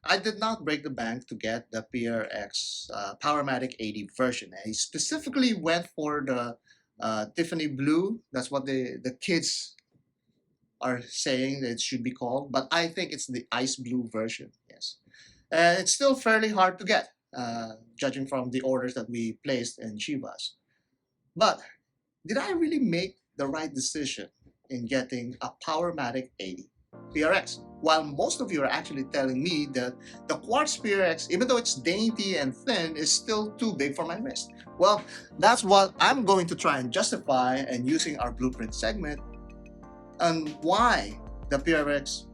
I did not break the bank to get the PRX Powermatic 80 version. I specifically went for the Tiffany blue. That's what the kids are saying that it should be called, but I think it's the ice blue version. Yes, and it's still fairly hard to get, judging from the orders that we placed in Chivas. But did I really make the right decision in getting a Powermatic 80 PRX? While most of you are actually telling me that the Quartz PRX, even though it's dainty and thin, is still too big for my wrist. Well, that's what I'm going to try and justify and using our blueprint segment and why the PRX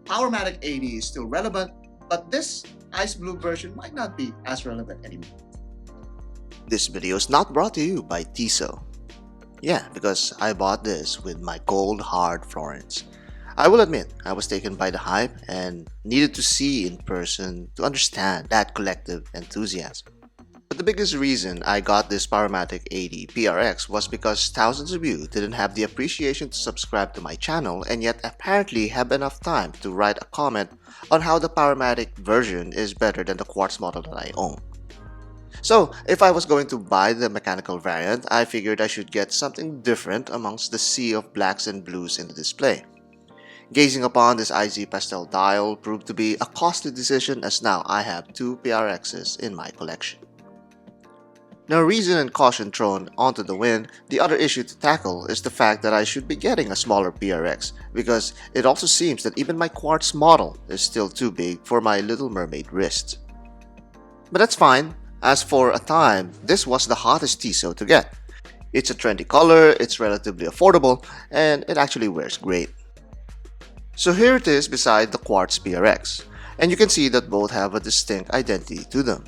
Powermatic 80 is still relevant, but this ice blue version might not be as relevant anymore. This video is not brought to you by Tissot. Yeah, because I bought this with my cold hard florins. I will admit, I was taken by the hype and needed to see in person to understand that collective enthusiasm. But the biggest reason I got this Powermatic 80 PRX was because thousands of you didn't have the appreciation to subscribe to my channel and yet apparently have enough time to write a comment on how the Powermatic version is better than the Quartz model that I own. So, if I was going to buy the mechanical variant, I figured I should get something different amongst the sea of blacks and blues in the display. Gazing upon this icy pastel dial proved to be a costly decision as now I have two PRXs in my collection. Now, reason and caution thrown onto the wind, the other issue to tackle is the fact that I should be getting a smaller PRX because it also seems that even my Quartz model is still too big for my Little Mermaid wrist. But that's fine. As for a time, this was the hottest Tissot to get. It's a trendy color, it's relatively affordable, and it actually wears great. So here it is beside the Quartz PRX, and you can see that both have a distinct identity to them.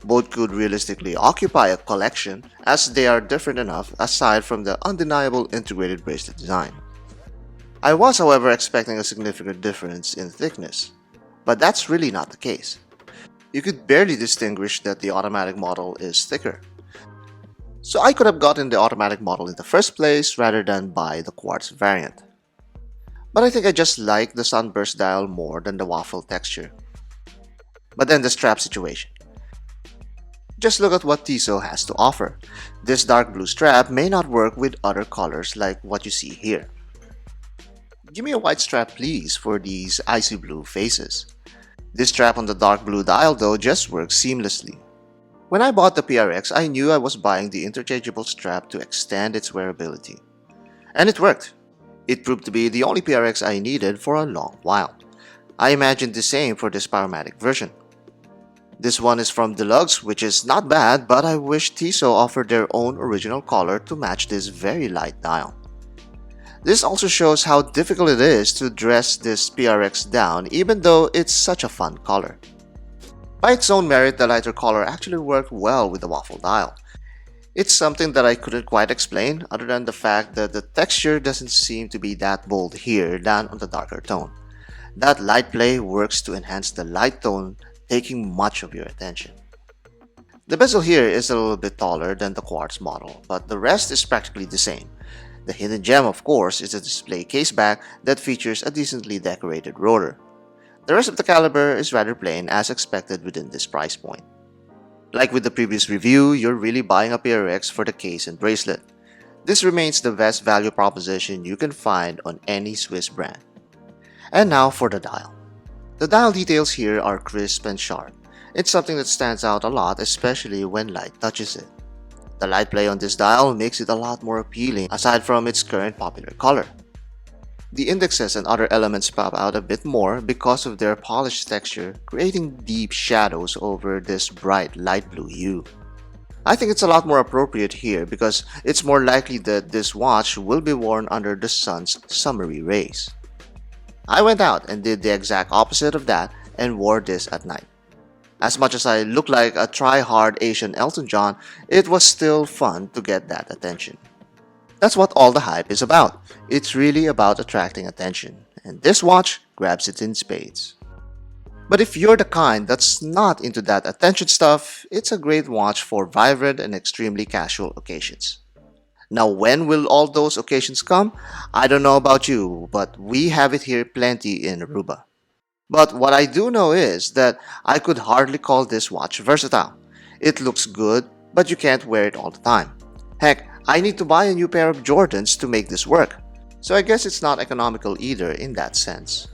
Both could realistically occupy a collection as they are different enough aside from the undeniable integrated bracelet design. I was however expecting a significant difference in thickness, but that's really not the case. You could barely distinguish that the automatic model is thicker. So I could have gotten the automatic model in the first place rather than buy the Quartz variant. But I think I just like the sunburst dial more than the waffle texture. But then the strap situation. Just look at what Tissot has to offer. This dark blue strap may not work with other colors like what you see here. Give me a white strap please for these icy blue faces. This strap on the dark blue dial though just works seamlessly. When I bought the PRX, I knew I was buying the interchangeable strap to extend its wearability. And it worked. It proved to be the only PRX I needed for a long while. I imagined the same for this Powermatic version. This one is from Deluxe, which is not bad, but I wish Tissot offered their own original color to match this very light dial. This also shows how difficult it is to dress this PRX down even though it's such a fun color. By its own merit, the lighter color actually worked well with the waffle dial. It's something that I couldn't quite explain other than the fact that the texture doesn't seem to be that bold here than on the darker tone. That light play works to enhance the light tone, taking much of your attention. The bezel here is a little bit taller than the Quartz model, but the rest is practically the same. The hidden gem, of course, is a display case back that features a decently decorated rotor. The rest of the caliber is rather plain as expected within this price point. Like with the previous review, you're really buying a PRX for the case and bracelet. This remains the best value proposition you can find on any Swiss brand. And now for the dial. The dial details here are crisp and sharp. It's something that stands out a lot, especially when light touches it. The light play on this dial makes it a lot more appealing aside from its current popular color. The indexes and other elements pop out a bit more because of their polished texture, creating deep shadows over this bright light blue hue. I think it's a lot more appropriate here because it's more likely that this watch will be worn under the sun's summery rays. I went out and did the exact opposite of that and wore this at night. As much as I look like a try-hard Asian Elton John, it was still fun to get that attention. That's what all the hype is about. It's really about attracting attention, and this watch grabs it in spades. But if you're the kind that's not into that attention stuff, it's a great watch for vibrant and extremely casual occasions. Now, when will all those occasions come? I don't know about you, but we have it here plenty in Aruba. But what I do know is that I could hardly call this watch versatile. It looks good, but you can't wear it all the time. Heck, I need to buy a new pair of Jordans to make this work. So I guess it's not economical either in that sense.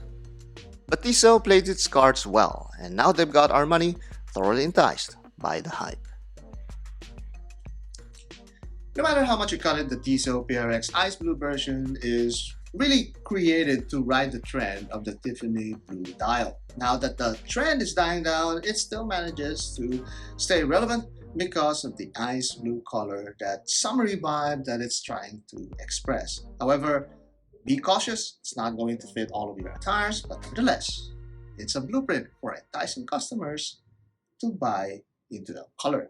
But Tissot played its cards well, and now they've got our money thoroughly enticed by the hype. No matter how much you cut it, the Tissot PRX Ice Blue version is really created to ride the trend of the Tiffany blue dial. Now that the trend is dying down, it still manages to stay relevant because of the ice blue color, that summery vibe that it's trying to express. However, be cautious, it's not going to fit all of your attires, but nevertheless, it's a blueprint for enticing customers to buy into the color.